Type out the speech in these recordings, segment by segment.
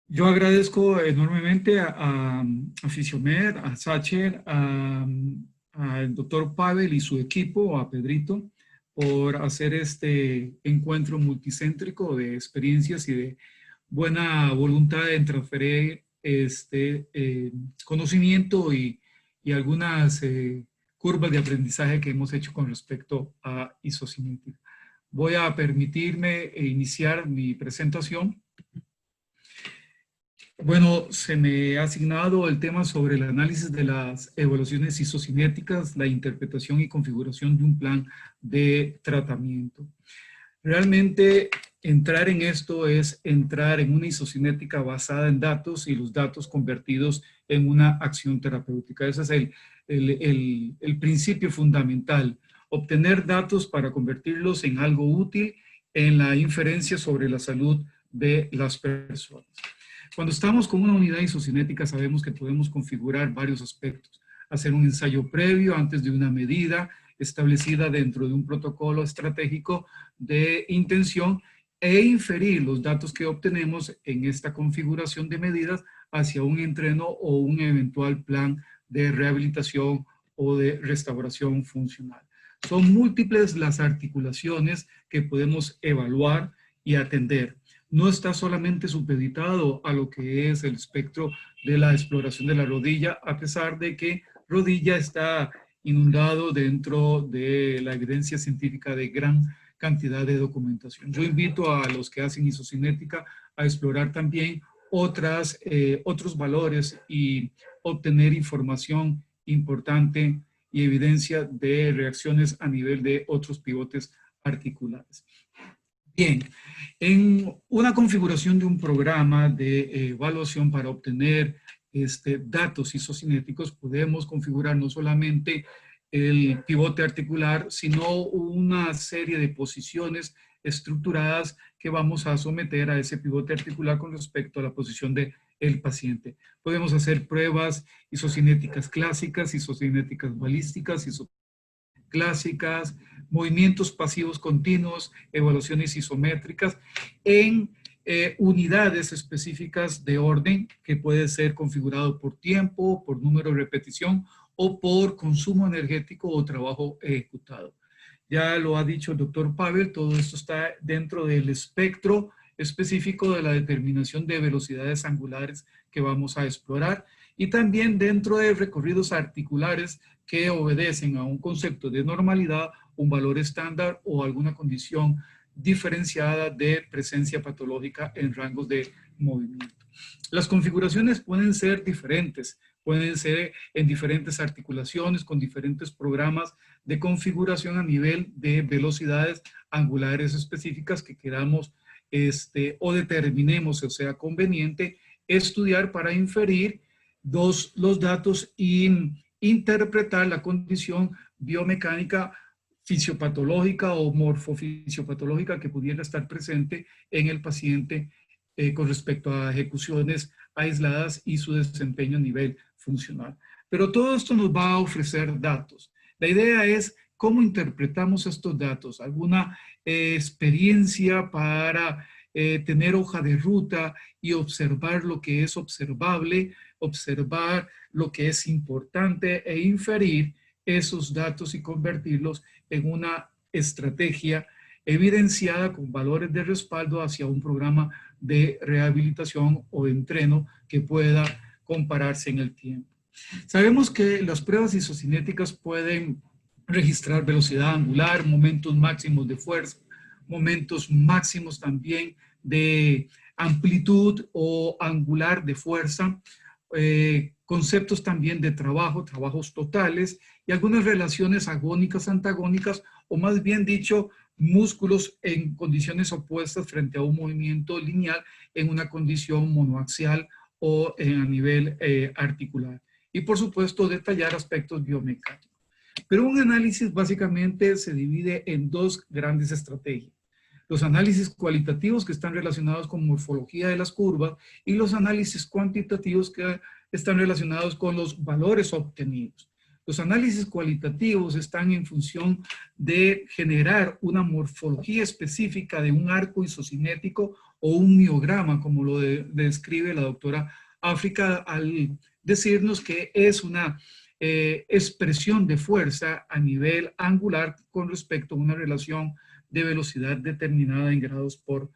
Yo agradezco enormemente a Fisiomed, a Sacher, al doctor Pavel y su equipo, a Pedrito, por hacer este encuentro multicéntrico de experiencias y de buena voluntad de transferir conocimiento y algunas curvas de aprendizaje que hemos hecho con respecto a isocinética. Voy a permitirme iniciar mi presentación. Bueno, se me ha asignado el tema sobre el análisis de las evaluaciones isocinéticas, la interpretación y configuración de un plan de tratamiento. Realmente entrar en esto es entrar en una isocinética basada en datos y los datos convertidos en una acción terapéutica. Ese es el principio fundamental. Obtener datos para convertirlos en algo útil en la inferencia sobre la salud de las personas. Cuando estamos con una unidad isocinética sabemos que podemos configurar varios aspectos. Hacer un ensayo previo antes de una medida establecida dentro de un protocolo estratégico de intención e inferir los datos que obtenemos en esta configuración de medidas hacia un entreno o un eventual plan de rehabilitación o de restauración funcional. Son múltiples las articulaciones que podemos evaluar y atender. No está solamente supeditado a lo que es el espectro de la exploración de la rodilla, a pesar de que rodilla está inundado dentro de la evidencia científica de gran cantidad de documentación. Yo invito a los que hacen isocinética a explorar también otros valores y obtener información importante y evidencia de reacciones a nivel de otros pivotes articulares. Bien, en una configuración de un programa de evaluación para obtener datos isocinéticos, podemos configurar no solamente el pivote articular, sino una serie de posiciones estructuradas que vamos a someter a ese pivote articular con respecto a la posición del paciente. Podemos hacer pruebas isocinéticas clásicas, isocinéticas balísticas, clásicas, movimientos pasivos continuos, evaluaciones isométricas en unidades específicas de orden que puede ser configurado por tiempo, por número de repetición o por consumo energético o trabajo ejecutado. Ya lo ha dicho el doctor Pavel, todo esto está dentro del espectro específico de la determinación de velocidades angulares que vamos a explorar y también dentro de recorridos articulares que obedecen a un concepto de normalidad, un valor estándar o alguna condición diferenciada de presencia patológica en rangos de movimiento. Las configuraciones pueden ser diferentes, pueden ser en diferentes articulaciones, con diferentes programas de configuración a nivel de velocidades angulares específicas que queramos o determinemos o sea conveniente estudiar para inferir los datos y interpretar la condición biomecánica fisiopatológica o morfofisiopatológica que pudiera estar presente en el paciente con respecto a ejecuciones aisladas y su desempeño a nivel funcional. Pero todo esto nos va a ofrecer datos. La idea es cómo interpretamos estos datos, alguna experiencia para tener hoja de ruta y observar lo que es observable, observar lo que es importante e inferir esos datos y convertirlos en una estrategia evidenciada con valores de respaldo hacia un programa de rehabilitación o entreno que pueda compararse en el tiempo. Sabemos que las pruebas isocinéticas pueden registrar velocidad angular, momentos máximos de fuerza, momentos máximos también de amplitud o angular de fuerza, conceptos también de trabajos totales y algunas relaciones agónicas, antagónicas o más bien dicho, músculos en condiciones opuestas frente a un movimiento lineal en una condición monoaxial o a nivel articular. Y por supuesto detallar aspectos biomecánicos. Pero un análisis básicamente se divide en dos grandes estrategias. Los análisis cualitativos que están relacionados con morfología de las curvas y los análisis cuantitativos que están relacionados con los valores obtenidos. Los análisis cualitativos están en función de generar una morfología específica de un arco isocinético o un miograma, como lo describe la doctora África al decirnos que es una expresión de fuerza a nivel angular con respecto a una relación de velocidad determinada en grados por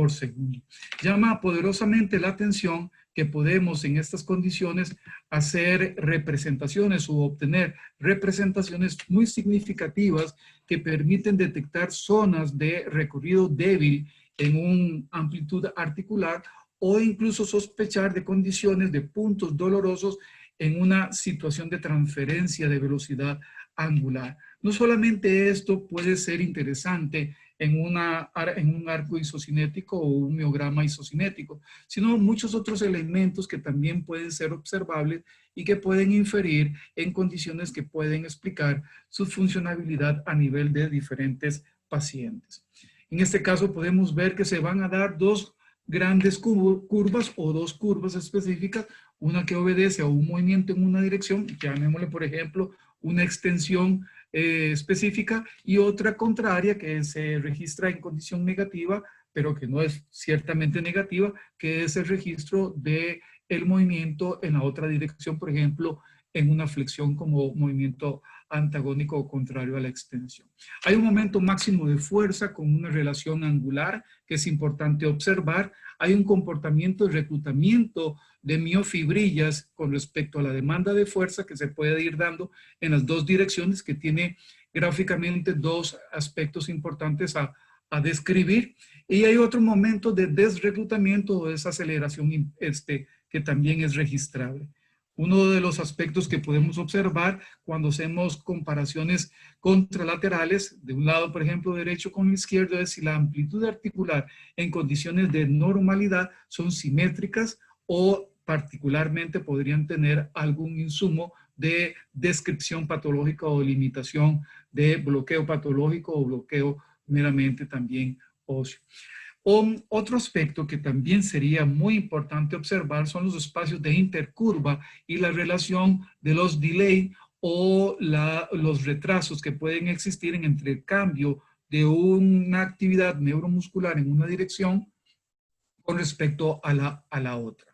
segundo. Llama poderosamente la atención que podemos en estas condiciones hacer representaciones o obtener representaciones muy significativas que permiten detectar zonas de recorrido débil en una amplitud articular o incluso sospechar de condiciones de puntos dolorosos en una situación de transferencia de velocidad angular. No solamente esto puede ser interesante en un arco isocinético o un miograma isocinético, sino muchos otros elementos que también pueden ser observables y que pueden inferir en condiciones que pueden explicar su funcionalidad a nivel de diferentes pacientes. En este caso podemos ver que se van a dar dos grandes curvas o dos curvas específicas, una que obedece a un movimiento en una dirección, llamémosle por ejemplo una extensión específica, y otra contraria que se registra en condición negativa, pero que no es ciertamente negativa, que es el registro del movimiento en la otra dirección, por ejemplo, en una flexión como movimiento antagónico o contrario a la extensión. Hay un momento máximo de fuerza con una relación angular que es importante observar. Hay un comportamiento de reclutamiento de miofibrillas con respecto a la demanda de fuerza que se puede ir dando en las dos direcciones, que tiene gráficamente dos aspectos importantes a describir. Y hay otro momento de desreclutamiento o desaceleración que también es registrable. Uno de los aspectos que podemos observar cuando hacemos comparaciones contralaterales, de un lado, por ejemplo, derecho con el izquierdo, es si la amplitud articular en condiciones de normalidad son simétricas o particularmente podrían tener algún insumo de descripción patológica o limitación de bloqueo patológico o bloqueo meramente también óseo. Otro aspecto que también sería muy importante observar son los espacios de intercurva y la relación de los delay o los retrasos que pueden existir entre el cambio de una actividad neuromuscular en una dirección con respecto a la otra.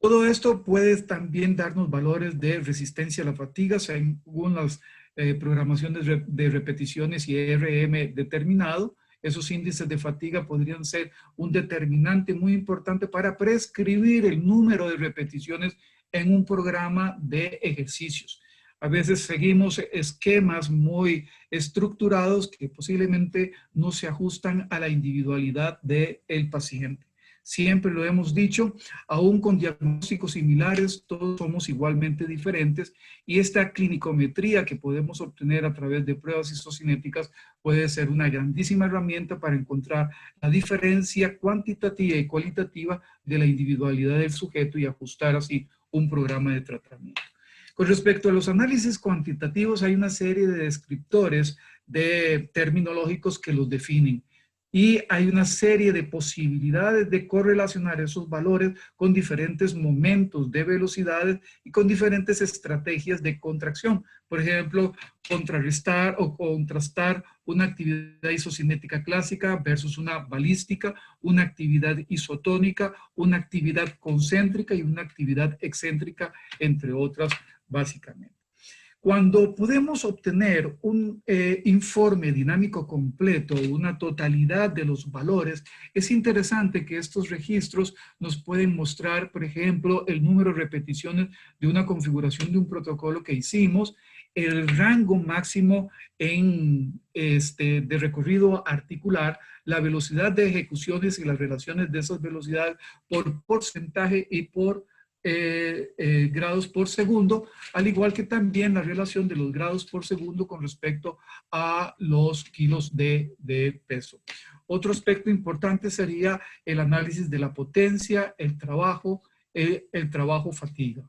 Todo esto puede también darnos valores de resistencia a la fatiga según las programaciones de repeticiones y ERM determinado. Esos índices de fatiga podrían ser un determinante muy importante para prescribir el número de repeticiones en un programa de ejercicios. A veces seguimos esquemas muy estructurados que posiblemente no se ajustan a la individualidad del paciente. Siempre lo hemos dicho, aún con diagnósticos similares, todos somos igualmente diferentes, y esta clinicometría que podemos obtener a través de pruebas isocinéticas puede ser una grandísima herramienta para encontrar la diferencia cuantitativa y cualitativa de la individualidad del sujeto y ajustar así un programa de tratamiento. Con respecto a los análisis cuantitativos, hay una serie de descriptores terminológicos que los definen. Y hay una serie de posibilidades de correlacionar esos valores con diferentes momentos de velocidades y con diferentes estrategias de contracción. Por ejemplo, contrarrestar o contrastar una actividad isocinética clásica versus una balística, una actividad isotónica, una actividad concéntrica y una actividad excéntrica, entre otras, básicamente. Cuando podemos obtener un informe dinámico completo, una totalidad de los valores, es interesante que estos registros nos pueden mostrar, por ejemplo, el número de repeticiones de una configuración de un protocolo que hicimos, el rango máximo de recorrido articular, la velocidad de ejecuciones y las relaciones de esas velocidades por porcentaje y por grados por segundo, al igual que también la relación de los grados por segundo con respecto a los kilos de peso. Otro aspecto importante sería el análisis de la potencia, el trabajo fatiga.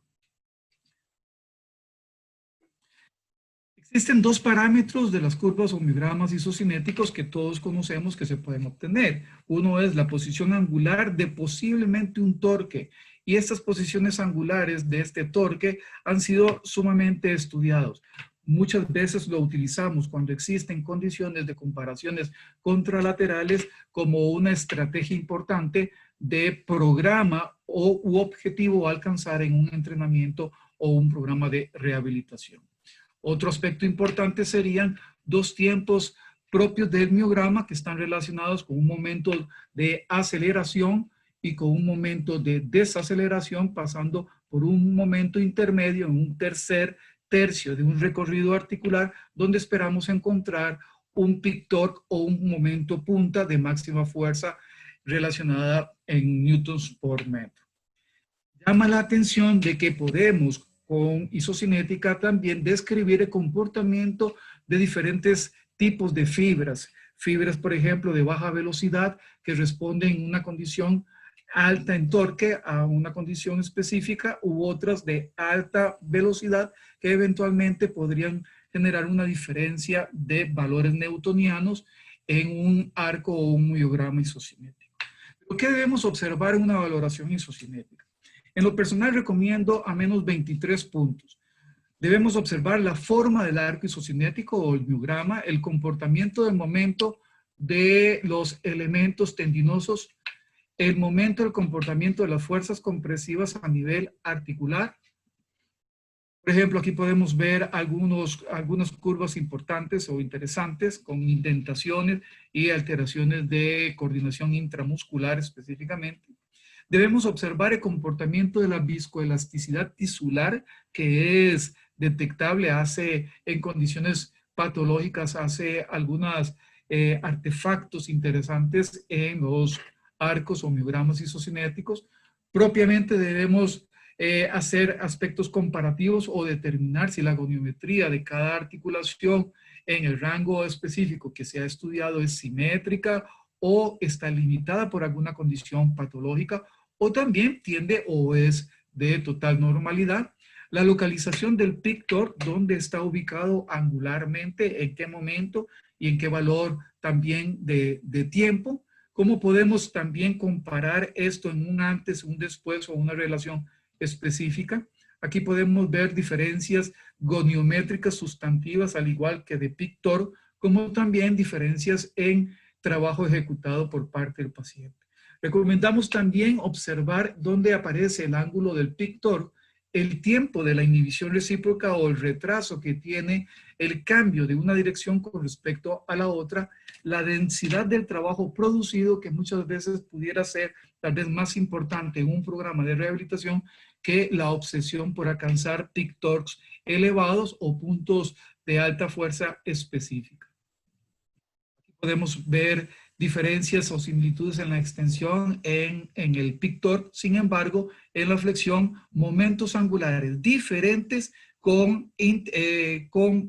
Existen dos parámetros de las curvas o miogramas isocinéticos que todos conocemos que se pueden obtener. Uno es la posición angular de posiblemente un torque y estas posiciones angulares de este torque han sido sumamente estudiados. Muchas veces lo utilizamos cuando existen condiciones de comparaciones contralaterales como una estrategia importante de programa u objetivo a alcanzar en un entrenamiento o un programa de rehabilitación. Otro aspecto importante serían dos tiempos propios del miograma que están relacionados con un momento de aceleración y con un momento de desaceleración, pasando por un momento intermedio en un tercer tercio de un recorrido articular donde esperamos encontrar un peak torque o un momento punta de máxima fuerza relacionada en newtons por metro. Llama la atención de que podemos con isocinética también describir el comportamiento de diferentes tipos de fibras. Fibras, por ejemplo, de baja velocidad que responden en una condición alta en torque a una condición específica, u otras de alta velocidad que eventualmente podrían generar una diferencia de valores newtonianos en un arco o un miograma isocinético. ¿Pero qué debemos observar en una valoración isocinética? En lo personal recomiendo a menos 23 puntos. Debemos observar la forma del arco isocinético o el miograma, el comportamiento del momento de los elementos tendinosos, el momento del comportamiento de las fuerzas compresivas a nivel articular. Por ejemplo, aquí podemos ver algunas curvas importantes o interesantes con indentaciones y alteraciones de coordinación intramuscular específicamente. Debemos observar el comportamiento de la viscoelasticidad tisular, que es detectable en condiciones patológicas, hace algunos artefactos interesantes en los arcos o miogramas isocinéticos. Propiamente debemos hacer aspectos comparativos o determinar si la goniometría de cada articulación en el rango específico que se ha estudiado es simétrica o está limitada por alguna condición patológica, o también tiende o es de total normalidad. La localización del peak torque, dónde está ubicado angularmente, en qué momento y en qué valor también de tiempo. ¿Cómo podemos también comparar esto en un antes, un después o una relación específica? Aquí podemos ver diferencias goniométricas sustantivas, al igual que de peak torque, como también diferencias en trabajo ejecutado por parte del paciente. Recomendamos también observar dónde aparece el ángulo del peak torque, el tiempo de la inhibición recíproca o el retraso que tiene el cambio de una dirección con respecto a la otra, la densidad del trabajo producido, que muchas veces pudiera ser tal vez más importante en un programa de rehabilitación que la obsesión por alcanzar peak torques elevados o puntos de alta fuerza específica. Aquí podemos ver diferencias o similitudes en la extensión en el peak torque. Sin embargo, en la flexión, momentos angulares diferentes con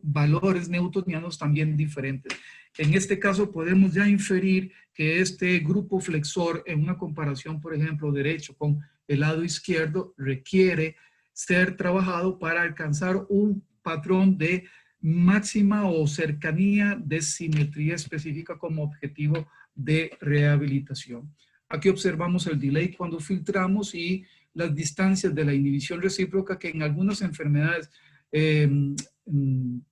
valores newtonianos también diferentes. En este caso podemos ya inferir que este grupo flexor en una comparación, por ejemplo, derecho con el lado izquierdo, requiere ser trabajado para alcanzar un patrón de máxima o cercanía de simetría específica como objetivo de rehabilitación. Aquí observamos el delay cuando filtramos y las distancias de la inhibición recíproca, que en algunas enfermedades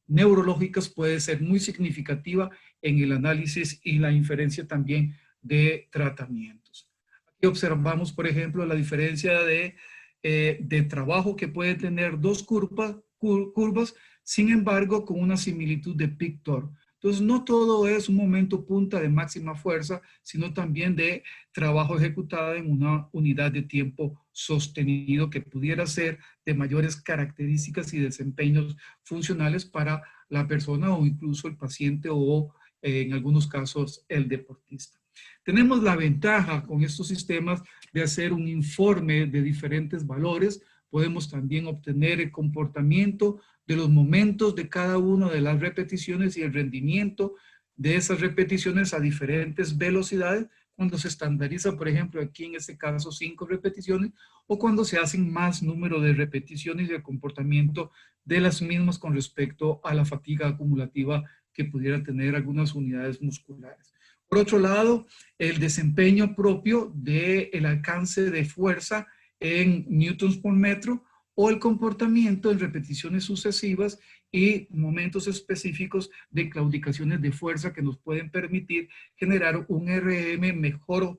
neurológicas puede ser muy significativa en el análisis y la inferencia también de tratamientos. Aquí observamos, por ejemplo, la diferencia de trabajo que puede tener dos curvas, sin embargo, con una similitud de peak torque. Entonces, no todo es un momento punta de máxima fuerza, sino también de trabajo ejecutado en una unidad de tiempo sostenido que pudiera ser de mayores características y desempeños funcionales para la persona o incluso el paciente o en algunos casos el deportista. Tenemos la ventaja con estos sistemas de hacer un informe de diferentes valores. Podemos también obtener el comportamiento de los momentos de cada una de las repeticiones y el rendimiento de esas repeticiones a diferentes velocidades cuando se estandariza, por ejemplo, aquí en este caso 5 repeticiones, o cuando se hacen más número de repeticiones y el comportamiento de las mismas con respecto a la fatiga acumulativa que pudieran tener algunas unidades musculares. Por otro lado, el desempeño propio del alcance de fuerza en newtons por metro, o el comportamiento en repeticiones sucesivas y momentos específicos de claudicaciones de fuerza que nos pueden permitir generar un RM mejor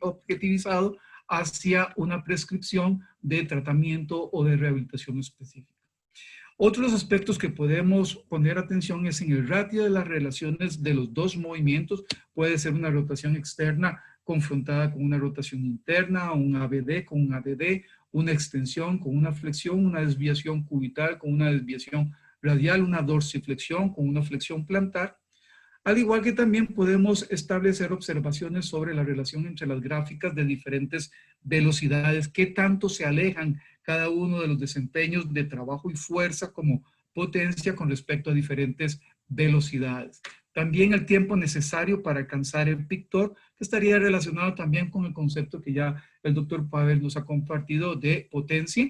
objetivizado hacia una prescripción de tratamiento o de rehabilitación específica. Otros aspectos que podemos poner atención es en el ratio de las relaciones de los dos movimientos. Puede ser una rotación externa confrontada con una rotación interna, un ABD con un ADD, una extensión con una flexión, una desviación cubital con una desviación radial, una dorsiflexión con una flexión plantar. Al igual que también podemos establecer observaciones sobre la relación entre las gráficas de diferentes velocidades, qué tanto se alejan cada uno de los desempeños de trabajo y fuerza como potencia con respecto a diferentes velocidades. También el tiempo necesario para alcanzar el pictor, que estaría relacionado también con el concepto que ya el doctor Pavel nos ha compartido de potencia.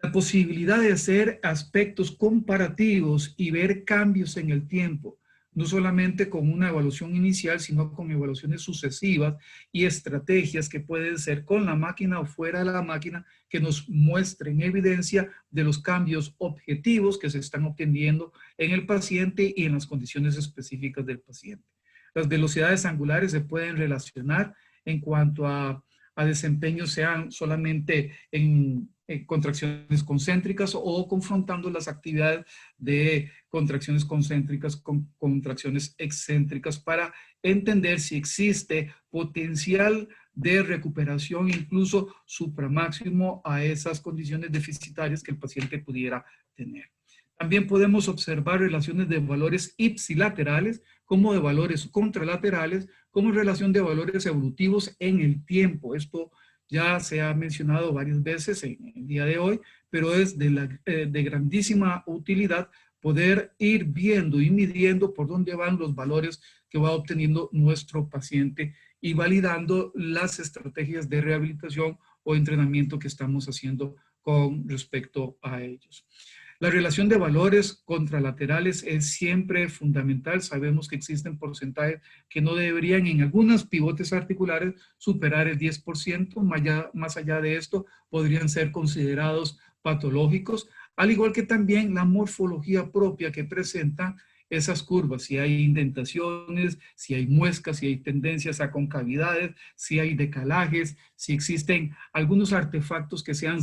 La posibilidad de hacer aspectos comparativos y ver cambios en el tiempo, no solamente con una evaluación inicial, sino con evaluaciones sucesivas y estrategias que pueden ser con la máquina o fuera de la máquina, que nos muestren evidencia de los cambios objetivos que se están obteniendo en el paciente y en las condiciones específicas del paciente. Las velocidades angulares se pueden relacionar en cuanto a desempeño, sean solamente en contracciones concéntricas o confrontando las actividades de contracciones concéntricas con contracciones excéntricas para entender si existe potencial de recuperación, incluso supramáximo a esas condiciones deficitarias que el paciente pudiera tener. También podemos observar relaciones de valores ipsilaterales como de valores contralaterales, como relación de valores evolutivos en el tiempo. Esto ya se ha mencionado varias veces en el día de hoy, pero es de grandísima utilidad poder ir viendo y midiendo por dónde van los valores que va obteniendo nuestro paciente y validando las estrategias de rehabilitación o entrenamiento que estamos haciendo con respecto a ellos. La relación de valores contralaterales es siempre fundamental. Sabemos que existen porcentajes que no deberían en algunos pivotes articulares superar el 10%. Más allá de esto, podrían ser considerados patológicos, al igual que también la morfología propia que presentan esas curvas. Si hay indentaciones, si hay muescas, si hay tendencias a concavidades, si hay decalajes, si existen algunos artefactos que sean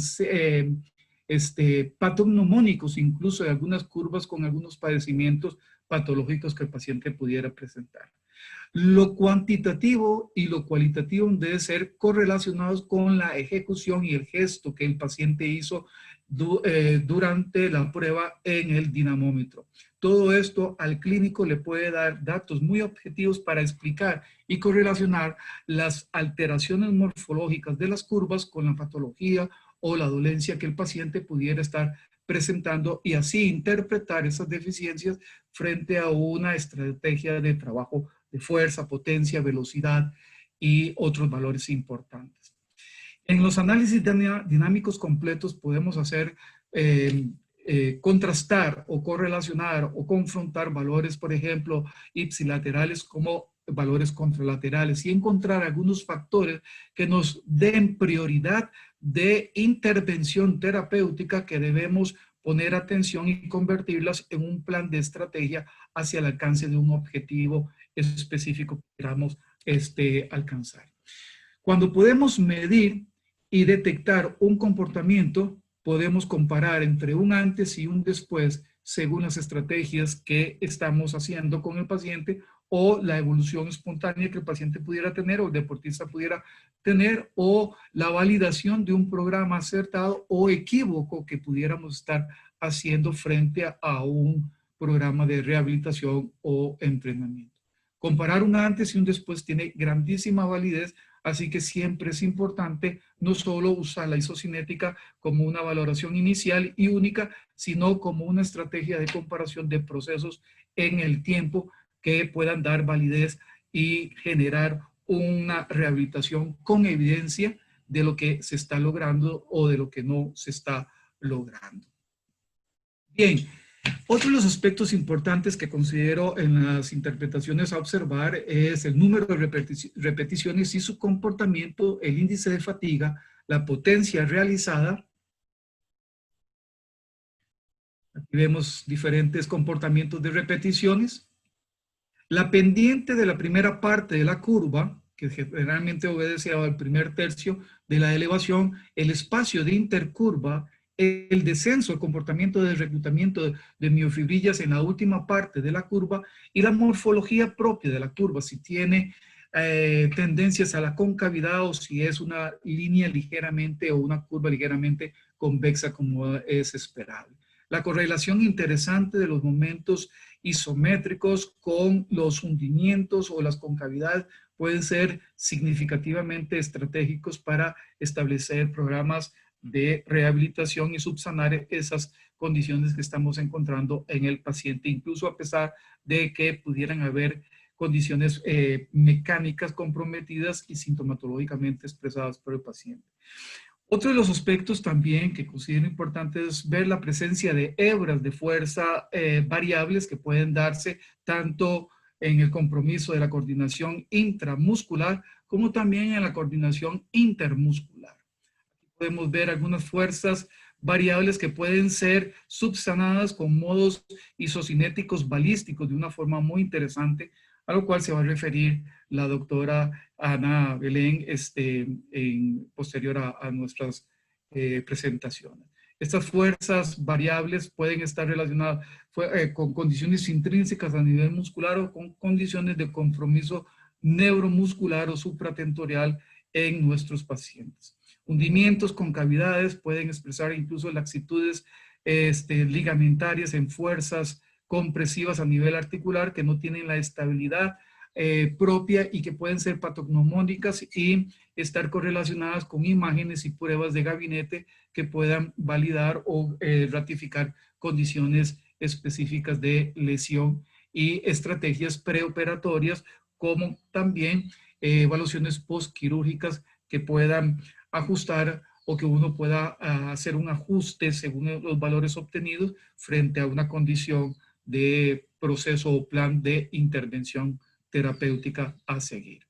patognomónicos, incluso de algunas curvas con algunos padecimientos patológicos que el paciente pudiera presentar. Lo cuantitativo y lo cualitativo deben ser correlacionados con la ejecución y el gesto que el paciente hizo durante la prueba en el dinamómetro. Todo esto al clínico le puede dar datos muy objetivos para explicar y correlacionar las alteraciones morfológicas de las curvas con la patología o la dolencia que el paciente pudiera estar presentando y así interpretar esas deficiencias frente a una estrategia de trabajo de fuerza, potencia, velocidad y otros valores importantes. En los análisis dinámicos completos podemos hacer contrastar o correlacionar o confrontar valores, por ejemplo, ipsilaterales como valores contralaterales y encontrar algunos factores que nos den prioridad de intervención terapéutica que debemos poner atención y convertirlas en un plan de estrategia hacia el alcance de un objetivo específico que queramos alcanzar. Cuando podemos medir y detectar un comportamiento, podemos comparar entre un antes y un después según las estrategias que estamos haciendo con el paciente o la evolución espontánea que el paciente pudiera tener o el deportista pudiera tener o la validación de un programa acertado o equívoco que pudiéramos estar haciendo frente a un programa de rehabilitación o entrenamiento. Comparar un antes y un después tiene grandísima validez, así que siempre es importante no solo usar la isocinética como una valoración inicial y única, sino como una estrategia de comparación de procesos en el tiempo que puedan dar validez y generar una rehabilitación con evidencia de lo que se está logrando o de lo que no se está logrando. Bien, otro de los aspectos importantes que considero en las interpretaciones a observar es el número de repeticiones y su comportamiento, el índice de fatiga, la potencia realizada. Aquí vemos diferentes comportamientos de repeticiones. La pendiente de la primera parte de la curva, que generalmente obedece al primer tercio de la elevación, el espacio de intercurva, el descenso, el comportamiento de reclutamiento de miofibrillas en la última parte de la curva y la morfología propia de la curva, si tiene tendencias a la concavidad o si es una línea ligeramente o una curva ligeramente convexa como es esperable. La correlación interesante de los momentos isométricos con los hundimientos o las concavidades pueden ser significativamente estratégicos para establecer programas de rehabilitación y subsanar esas condiciones que estamos encontrando en el paciente, incluso a pesar de que pudieran haber condiciones mecánicas comprometidas y sintomatológicamente expresadas por el paciente. Otro de los aspectos también que considero importante es ver la presencia de hebras de fuerza variables que pueden darse tanto en el compromiso de la coordinación intramuscular como también en la coordinación intermuscular. Aquí podemos ver algunas fuerzas variables que pueden ser subsanadas con modos isocinéticos balísticos de una forma muy interesante, a lo cual se va a referir la doctora Ana Belén posterior a nuestras presentaciones. Estas fuerzas variables pueden estar relacionadas con condiciones intrínsecas a nivel muscular o con condiciones de compromiso neuromuscular o supratentorial en nuestros pacientes. Hundimientos con cavidades pueden expresar incluso laxitudes ligamentarias en fuerzas compresivas a nivel articular que no tienen la estabilidad propia y que pueden ser patognomónicas y estar correlacionadas con imágenes y pruebas de gabinete que puedan validar o ratificar condiciones específicas de lesión y estrategias preoperatorias como también evaluaciones postquirúrgicas que puedan ajustar o que uno pueda hacer un ajuste según los valores obtenidos frente a una condición de proceso o plan de intervención terapéutica a seguir.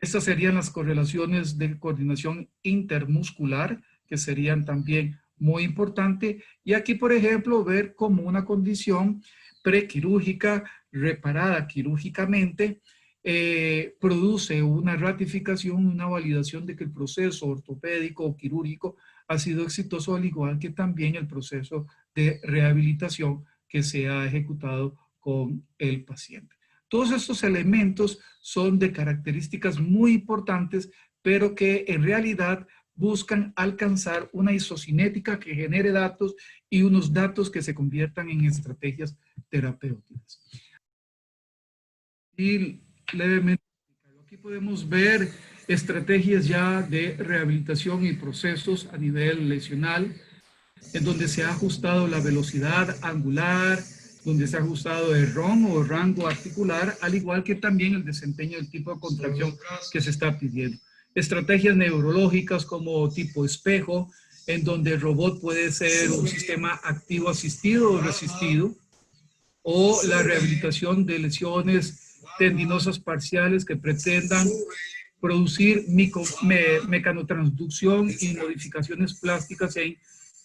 Estas serían las correlaciones de coordinación intermuscular, que serían también muy importantes. Y aquí, por ejemplo, ver cómo una condición prequirúrgica reparada quirúrgicamente produce una ratificación, una validación de que el proceso ortopédico o quirúrgico ha sido exitoso, al igual que también el proceso de rehabilitación que se ha ejecutado con el paciente. Todos estos elementos son de características muy importantes, pero que en realidad buscan alcanzar una isocinética que genere datos y unos datos que se conviertan en estrategias terapéuticas. Y levemente, aquí podemos ver estrategias ya de rehabilitación y procesos a nivel lesional, en donde se ha ajustado la velocidad angular, donde se ha ajustado el ROM o rango articular, al igual que también el desempeño del tipo de contracción que se está pidiendo. Estrategias neurológicas como tipo espejo, en donde el robot puede ser un sistema activo asistido o resistido, o la rehabilitación de lesiones tendinosas parciales que pretendan producir mecanotransducción y modificaciones plásticas en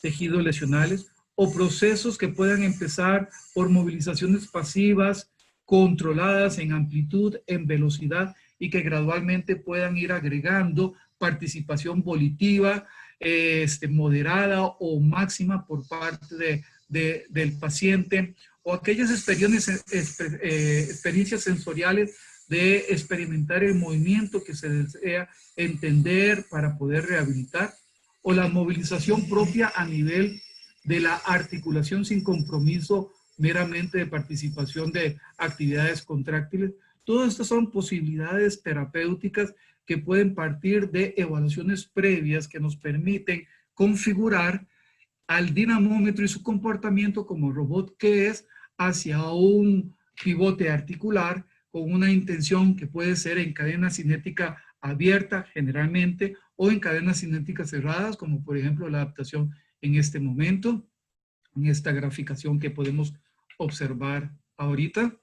tejidos lesionales, o procesos que puedan empezar por movilizaciones pasivas controladas en amplitud, en velocidad, y que gradualmente puedan ir agregando participación volitiva moderada o máxima por parte del paciente, o aquellas experiencias sensoriales de experimentar el movimiento que se desea entender para poder rehabilitar, o la movilización propia a nivel de la articulación sin compromiso meramente de participación de actividades contráctiles. Todas estas son posibilidades terapéuticas que pueden partir de evaluaciones previas que nos permiten configurar al dinamómetro y su comportamiento como robot que es hacia un pivote articular con una intención que puede ser en cadena cinética abierta generalmente o en cadenas cinéticas cerradas, como por ejemplo la adaptación en este momento, en esta graficación que podemos observar ahorita.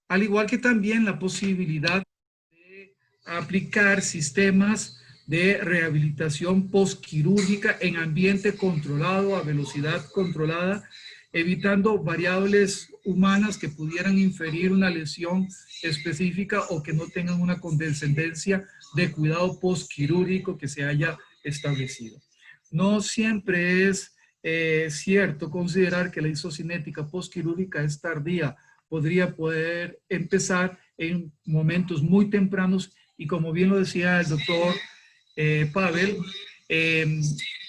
Al igual que también la posibilidad de aplicar sistemas de rehabilitación postquirúrgica en ambiente controlado, a velocidad controlada, evitando variables humanas que pudieran inferir una lesión específica o que no tengan una condescendencia de cuidado postquirúrgico que se haya establecido. No siempre es cierto considerar que la isocinética postquirúrgica es tardía. Podría poder empezar en momentos muy tempranos y, como bien lo decía el doctor Pavel,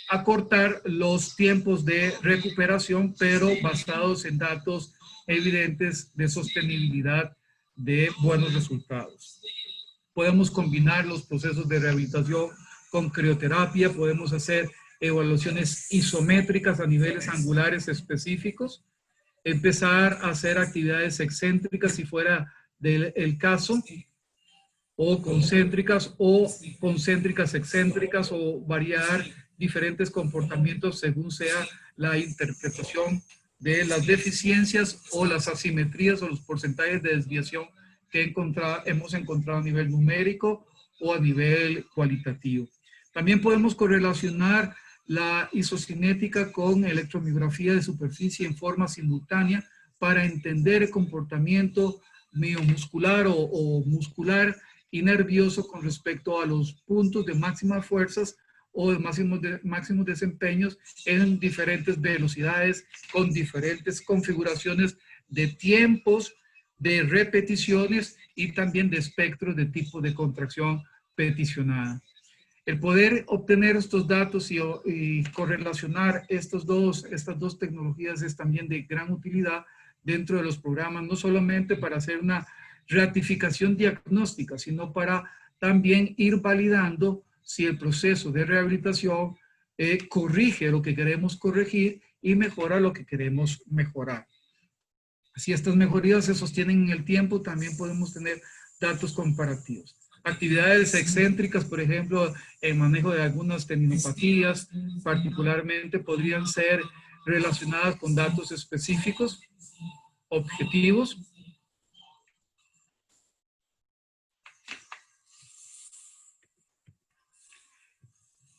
acortar los tiempos de recuperación, pero basados en datos evidentes de sostenibilidad de buenos resultados. Podemos combinar los procesos de rehabilitación con crioterapia, podemos hacer evaluaciones isométricas a niveles angulares específicos, empezar a hacer actividades excéntricas si fuera el caso, o concéntricas excéntricas, o variar diferentes comportamientos según sea la interpretación de las deficiencias o las asimetrías o los porcentajes de desviación que hemos encontrado a nivel numérico o a nivel cualitativo. También podemos correlacionar la isocinética con electromiografía de superficie en forma simultánea para entender el comportamiento miomuscular o muscular y nervioso con respecto a los puntos de máximas fuerzas o de máximos desempeños en diferentes velocidades, con diferentes configuraciones de tiempos, de repeticiones y también de espectros de tipo de contracción peticionada. El poder obtener estos datos y correlacionar estas dos tecnologías es también de gran utilidad dentro de los programas, no solamente para hacer una ratificación diagnóstica, sino para también ir validando si el proceso de rehabilitación corrige lo que queremos corregir y mejora lo que queremos mejorar. Si estas mejorías se sostienen en el tiempo, también podemos tener datos comparativos. Actividades excéntricas, por ejemplo, el manejo de algunas tendinopatías, particularmente podrían ser relacionadas con datos específicos, objetivos.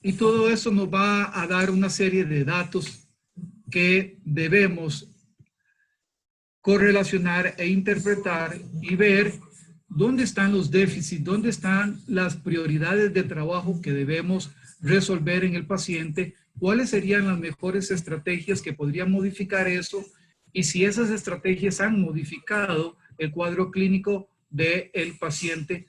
Y todo eso nos va a dar una serie de datos que debemos correlacionar e interpretar y ver dónde están los déficits, dónde están las prioridades de trabajo que debemos resolver en el paciente, cuáles serían las mejores estrategias que podrían modificar eso, y si esas estrategias han modificado el cuadro clínico del paciente,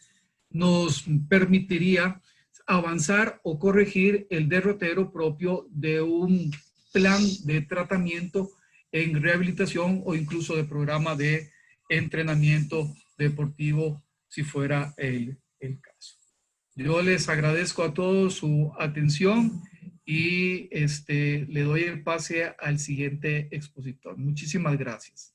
nos permitiría avanzar o corregir el derrotero propio de un plan de tratamiento en rehabilitación o incluso de programa de entrenamiento deportivo, si fuera el caso. Yo les agradezco a todos su atención y le doy el pase al siguiente expositor. Muchísimas gracias.